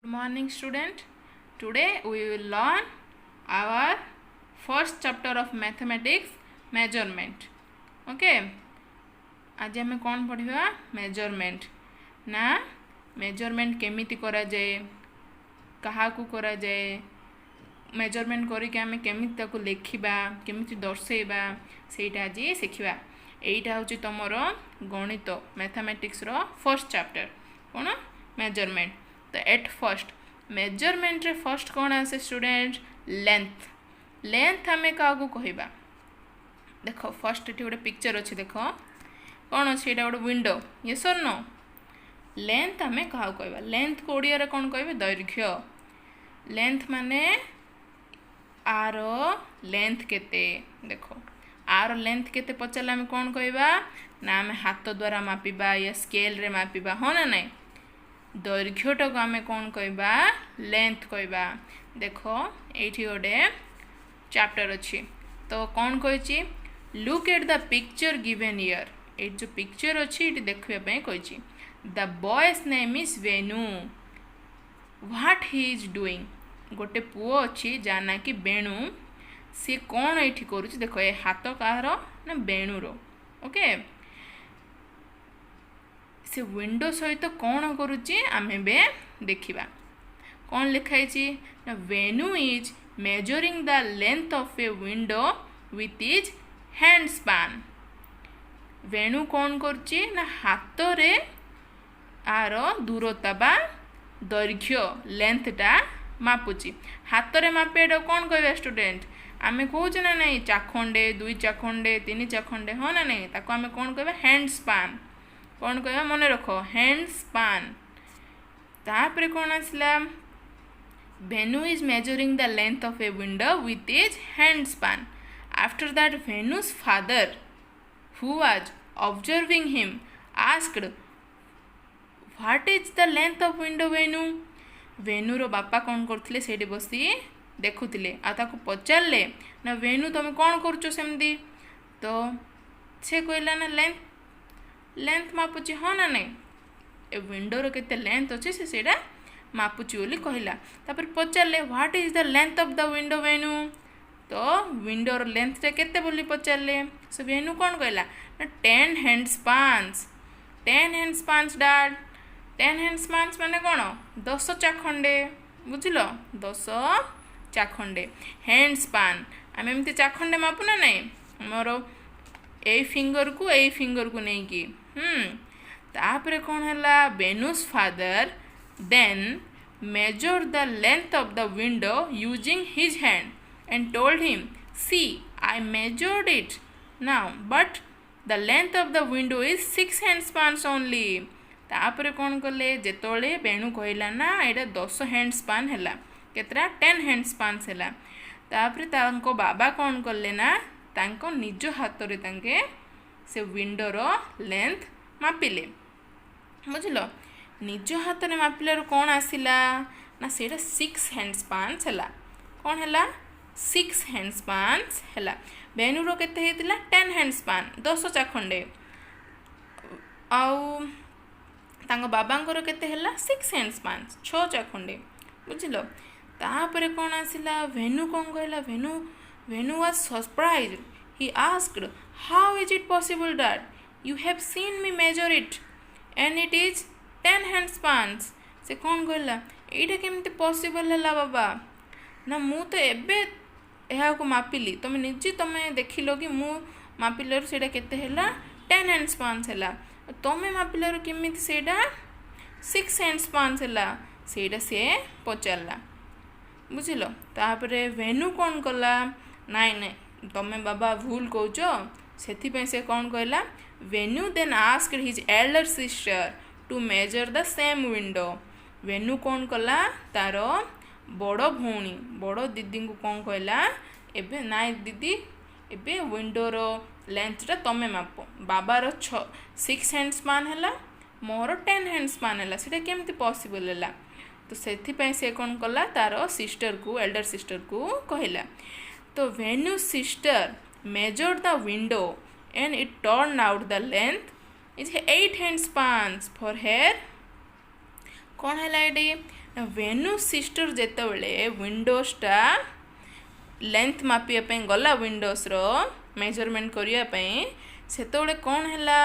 Good morning student. Today we will learn our first chapter of mathematics measurement. Okay. आज हमें कौन पढ़िबा measurement ना measurement केमिति करा जाए कहा को करा जाए मेजरमेंट करिके आमे केमिति ताको लेखिबा केमिति दर्शेबा सेटा आज शिखिबा एटा होची तमरो गणित मैथमेटिक्स रो फर्स्ट चैप्टर कोन मेजरमेंट। तो एट फर्स्ट मेजरमेंट रे फर्स्ट कौन आसे स्टूडेंट लेंथ लेंथ आमे का को कहबा देखो फर्स्ट एटी गोटे पिक्चर अछि देखो कौन अच्छे एटा गोटे विंडो यस और नो लेंथ आमे का कहबा लेंथ को ओडिया रे कौन कहबे दैर्घ्य लेंथ माने आर लेंथ केते देखो आर लेंथ केते पचारले आमे कौन कहबा ना आमे हाथ द्वारा मापिबा या स्केल रे मापिबा हो ना नहीं दैर्घ्यटा को आमे कौन कहबा लेंथ कहबा। देखो एठी गोटे चैप्टर अछि तो कौन कहिछि look at the picture given here ए जो पिक्चर अछि इटी देखबा पय कहिछि the boy's name is Venu what he is doing गोटे पुओ अछि जाना कि बेणु से कौन एठी करूछि देखो ए हाथ काहर ना बेणुरो ओके से विंडो सहित कौन करुच्ची आमे बे देखिबा कौन लिखाई ना Venu is measuring the length of a window with is hand span Venu कौन करुच्ची ना हाथ रे आर दूरता बा दैर्घ्य लेंथटा मापुची हाथ रे मापेटा कौन कहबा स्टूडेंट आमे कहूचे ना नहीं चाखंडे दुई चाखंडे तीन चाखंडे हो ना नहीं ताको आमे कौन कहबा हैंड स्पान कौन कहबा मन रख हैंड स्पान तापरे कौन आसला Venu is measuring the length of a window with is hand span after that Venu's father who was observing him asked what is the length of window Venu Venu रो बापा कौन करथिले सेठी बसी देखुथिले आ ताको पचारले ना वेनु तुम कौन करछो सेमदी तो से कहला ना लेंथ मापुची हाँ ना नहीं ए विंडोर केते लेंथ अच्छे से सेटा मापुची बोली कहला तापर पचारले what is the length of the window Venu तो विंडोर लेंथ रे केते बोली पचारले सो वेनु कौन कहला ना 10 हैंड स्पान्स 10 हैंड स्पान्स डैड 10 हैंड स्पान्स माने कौन 10 चाखंडे बुझिलो 10 चाखंडे हैंड स्पान आम एमती चाखंडे मापु ना नहीं मोर ए फिंगर को नहीं की तापरे कौन है Venu's father then measure the length of the window using his hand and told him see I measured it now but the length of the window is 6 hand spans only तापरे कौन कले जेतोले वेणु कहला ना एटा 10 हैंड स्पान हैला केतरा 10 hand स्पान्स हैला तापरे तांको बाबा कौन कले ना तांको निज हाथ रे तांके से विंडोर लेंथ मापिले बुझल निज हाथ रे मापिलार कौन आसिला ना सेटा 6 हैंड स्पान्स हैला कौन हैला 6 हैंड स्पान्स हैला वेनुर केते हेतिला 10 हैंड स्पान 10 चाखंडे आउ तांको बाबांकर केते हैला 6 हैंड स्पान्स 6 चाखंडे बुझल तापरे कौन आसिला वेनु कौन कहला Venu was surprised. He asked, how is it possible that you have seen me measure it and it is 10 hand spans? से कौन कहला एटा केमते पॉसिबल हैला बाबा ना मु तो एबे एहा को मापिली तुम निजी तुम देखिलो कि मु मापिलर सेटा केते हैला 10 hand spans हैला तुम मापिलर केमिति सेटा 6 hand spans हैला सेटा से पचारला बुझिलो तापरे वेनु कौन कला नाई नहीं तमें बाबा भूल कौच से कौन कहला Venu then asked his elder sister to measure the same window Venu कौन कला तार बड़ भौणी बड़ दीदी को कौन कहला एबे नाई दीदी एबे विंडोर लेंथटा तमें माप बाबार 6 हैंड स्पान हैला मोर 10 हैंड स्पान हैला सेटा केमती पॉसिबल हैला तो से कौन कला तार सिस्टर को एल्डर सिस्टर को कहला तो Venu sister measured the window and it turn out the length is 8 hand spans for her कौन है ये वेनुस सिस्टर जेतेबेले विंडोसटा लेंथ मापिया गला विंडोस रो मेजरमेंट करने सेतबेले कौन हैला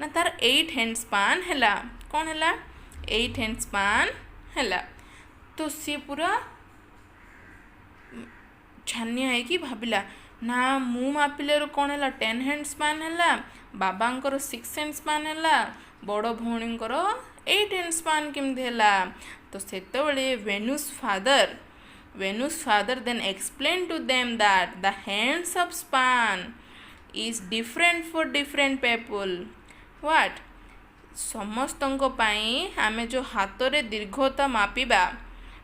ना तार 8 हैंड स्पान हैला कौन हैला 8 हैंड स्पान हैला। तो सी पूरा छानिया है कि भाविला ना मु मापिले कौन है 10 हैंड स्पान है बाबांकर 6 हैंड स्पान है बड़ भौणींकर 8 हैंड स्पान केमती है। तो सेतबेले Venu's father then explain to them that the hands of span is different for different people what समस्तंको पाई आमे जो हाथ रे दीर्घता मापिबा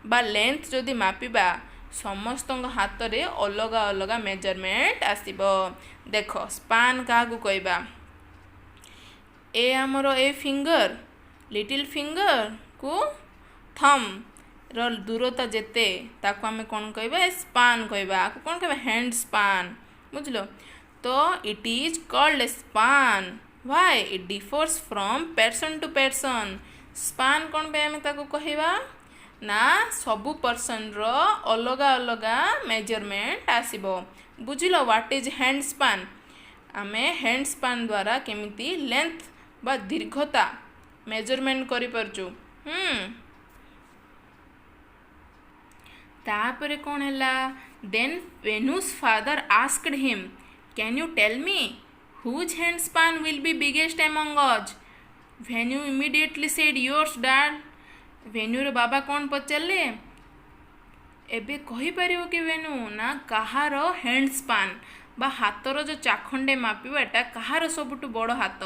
बा लेंथ जदि मापिबा समस्त हाथ रे अलग अलग मेजरमेंट आसीबो। देख स्पान क्या कहबा ए आमर ए फिंगर लिटिल फिंगर को थम रो दूरता जेते ताको आमे कौन कहबा स्पान कहबा कौन कहबा हैंड स्पान बुझलो। तो it is called span why it differs from person to person span कौन पे आमे ताको कहबा ना सबू पर्सन रो अलग अलग मेजरमेंट आसीबो बुझिलो। व्हाट इज हैंड स्पान आमे हैंड स्पान द्वारा केमिति लेंथ बा दीर्घता मेजरमेंट करि परचु। तापरे कौन हैला then Venu's father asked him can you tell me whose hand span will be biggest among us Venu immediately said yours dad वेन्यूर बाबा कौन पचारे एबे कही पारिबो कि वेन्यू ना कहार हैंड स्पान बा हाथर जो चाखंडे मापिबाटा कहार सबुठु बड़ हाथ।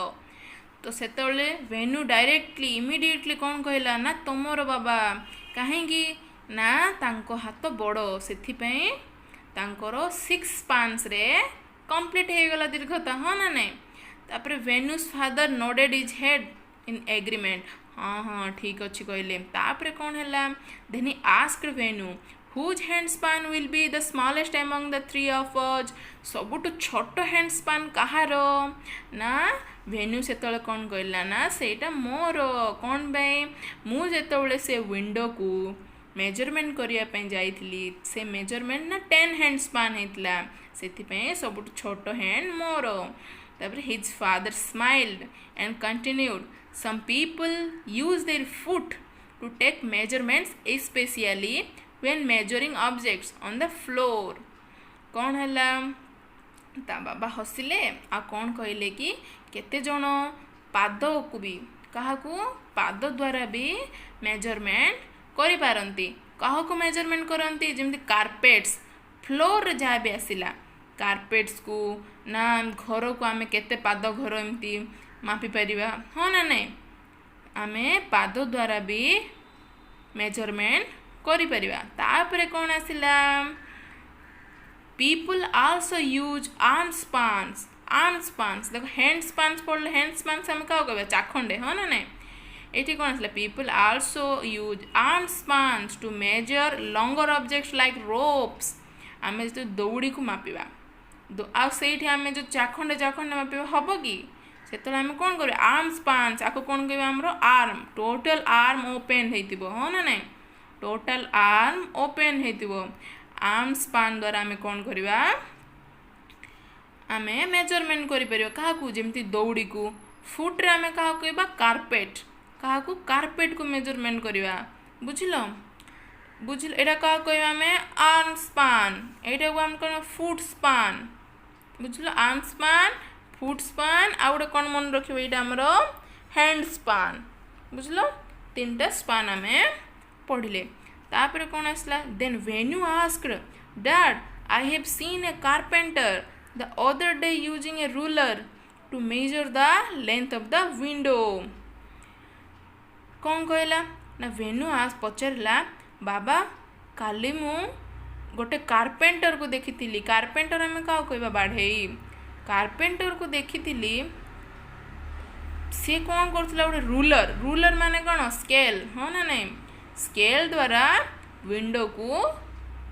तो सेतबेले वेन्यू डायरेक्टली इमीडिएटली कौन कहला ना तुमर बाबा कहीं ना तांको हाथ बड़ सेथिपई तांकर 6 स्पान्स रे कंप्लीट हो गला दीर्घता हाँ ना नहीं। तापरे Venu's father nodded is head in agreement हाँ हाँ ठीक अच्छे कहले। तापरे कौन है then he asked Venu whose hand span will be the smallest among the 3 of us सबुठु छोट हैंड स्पान कहार ना वेन्यू सेतबेले कौन कहला ना सेटा मोर कौन बाई मु जेतबेले से विंडो को मेजरमेंट करने जाइली से मेजरमेंट ना 10 हैंड स्पान होता से सब छोट हैंड मोर। तापर his father smiled and continued some people use their foot to take measurements especially when measuring objects on the floor। कौन हैला ता बाबा हसिले आ कौन कहले कि केते जण पाद को भी काहाकू पाद द्वारा भी मेजरमेंट करि पारंती काहाकू मेजरमेंट करंती जेमति कारपेट्स फ्लोर जहाँ भी आसिला कारपेट्स को ना घर को आमे केते पाद घर एमती मापी परिबा हाँ ना नहीं आमे पाद द्वारा भी मेजरमेंट करि परिबा। तापरे कौन आसिला पीपल आल्सो यूज आर्म स्पान्स देखो हैंड स्पान्स पढ़ले हैंड स्पान्स आम क्या कहबा चाखंडे हाँ ना नहीं ये कौन आसला people also use arm spans to measure longer objects like ropes आमे जो दौड़ी को मापिबा आ सेठी आमे जो चाखंडे मापिबा हबो कि से आम कौन कर आर्म स्पान्स आपको कौन कह आमर आर्म टोटल आर्म ओपेन हो हाँ ना नहीं टोटल आर्म ओपेन हो आर्म स्पान द्वारा आम कौन करवा आम मेजरमेंट कर जमी दौड़ी को फुट्रे आम क्या कह कारपेट क्या कारपेट को मेजरमेंट करवा बुझल यहाँ क्या कह आम आर्म स्पान यहाँ को आम कौन फुट स्पान बुझल आर्म स्पान फुट स्पान आ गए कौन मन रखिए ये आमर हैंड स्पान बुझल 3टा स्पान आम पढ़ले। तापर कौन आसला then when you asked dad I have seen a carpenter the other day using a ruler to measure the length of the window. कौन कहला ना वेन्यू पचारा बाबा काली मु गोटे कारपेंटर को देखी कारपेंटर आम क्या कह बाढ़े कारपेंटर को देखी सी कौन करुला गोटे रूलर माने कौन स्केल हाँ ना नहीं स्केल द्वारा विंडो को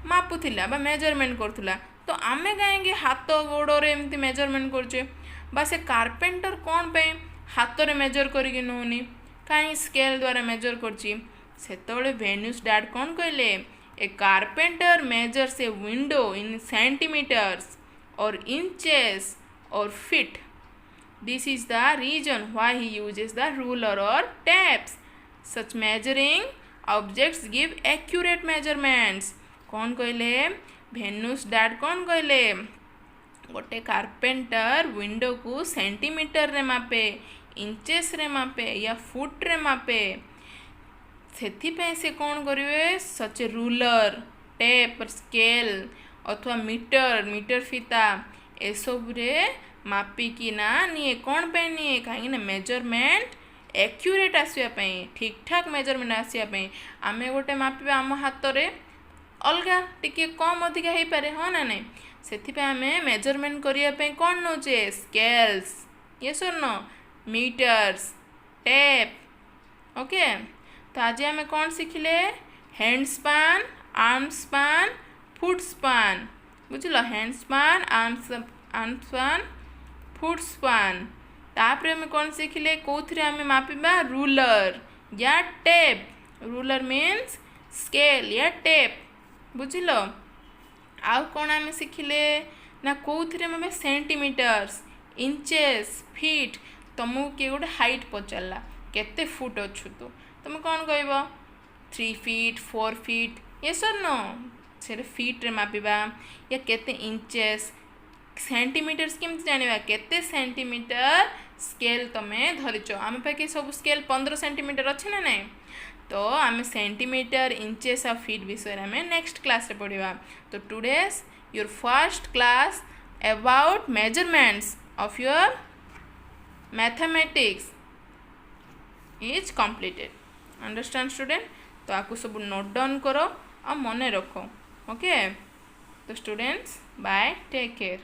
मापुला बा मेजरमेंट करुला। तो आम कहीं हाथ गोड़े एमती मेजरमेंट करुचे बा से कारपेंटर कौन पे हाथ रे मेजर करके नौनी कहीं स्केल द्वारा मेजर करची सेतबेले वेन्यूस डैड कौन कहले a carpenter measures a window in centimetres और इंचेस और feet. This is the reason why he uses the ruler or tapes. Such measuring objects give accurate measurements. कौन कहले वेन्यूस डैड कौन कहले गोटे कारपेंटर विंडो को सेंटीमीटर रे मापे इंचेस रे मापे या फुट रे मापे से कौन करेंगे सच रूलर टेप स्केल अथवा मीटर फीता एसबुरे मापिकी ना निए कौन पे निए कहीं मेजरमेंट एक्यूरेट आसवाई ठीक ठाक मेजरमेंट आसवाई आम गोटे मापिबा आम हाथ में अलग टिके कम अधिका हो पारे हाँ ना नहीं से आम मेजरमेंट करने कौन नौचे स्केल्स यस और नो मीटर्स टेप ओके. तो आज आम कौन शिखिले hand span arm span foot span बुझल hand span arm span foot span. तापर आम कौन शिखिले कौन आम मापिबा रूलर या टेप. रूलर मीन्स स्केल या टेप बुझल. आउ कौन आम शिखिले ना कौन मापे सेंटीमीटर्स इंचेस फीट. तुमको किए गोटे हाइट पचारा केते फुट अच्छु तू तुम कौन कह 3 फीट 4 फीट ये सर नो से फीट रे मापिबा या केते इंचेस सेंटीमीटर्स केमती जानिबा केते सेंटीमीटर स्केल तमें धरिच आम पाखे सब स्केल 15 सेंटीमीटर अच्छे ना नहीं. तो आम सेंटीमीटर इंचेस और फीट विषय आम नेक्स्ट क्लास रे पढ़ा. तो today's your first class about measurements of your mathematics is completed. Understand student. तो आपको सब नोट डाउन करो और मन रखो ओके. तो स्टूडेंट्स बाय टेक केयर.